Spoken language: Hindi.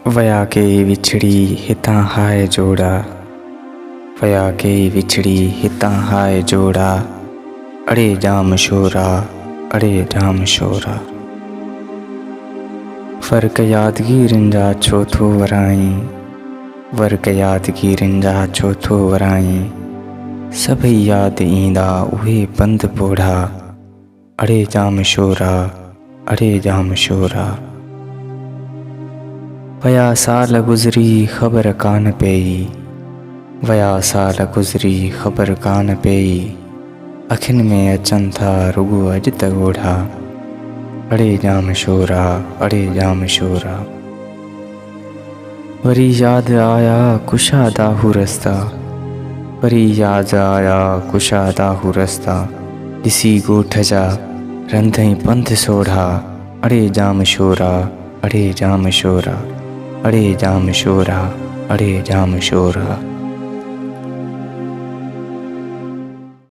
वया के विछड़ी हितां हाय जोड़ा, वया के विछड़ी हितां हाय जोड़ा। अड़े जाम शोरा, अड़े जाम शोरा। वर्क यादगीरिन जा चोथो वराई, वर्क यादगीरिन जा चोथो वराई। सभई याद ईंदा उहे बंद बोढ़ा, अड़े जाम शोरा, अड़े जाम शोरा। वया साल गुज़री ख़बर कान पेई, वया साल गुज़री ख़बर कान पेई। अखियुनि में अचनि था रुॻो अॼु त ॻोढ़ा, अड़े जाम शोरा, अड़े जाम शोरा। वरी याद आया कुशादा हू रस्ता, वरी याद आया कुशादा हू रस्ता। ॾिसी ॻोठ जा रंधई पंध सोढ़ा, अड़े जाम शोरा, अड़े जाम शोरा, अड़े जाम शोरा, अड़े जाम शोरा।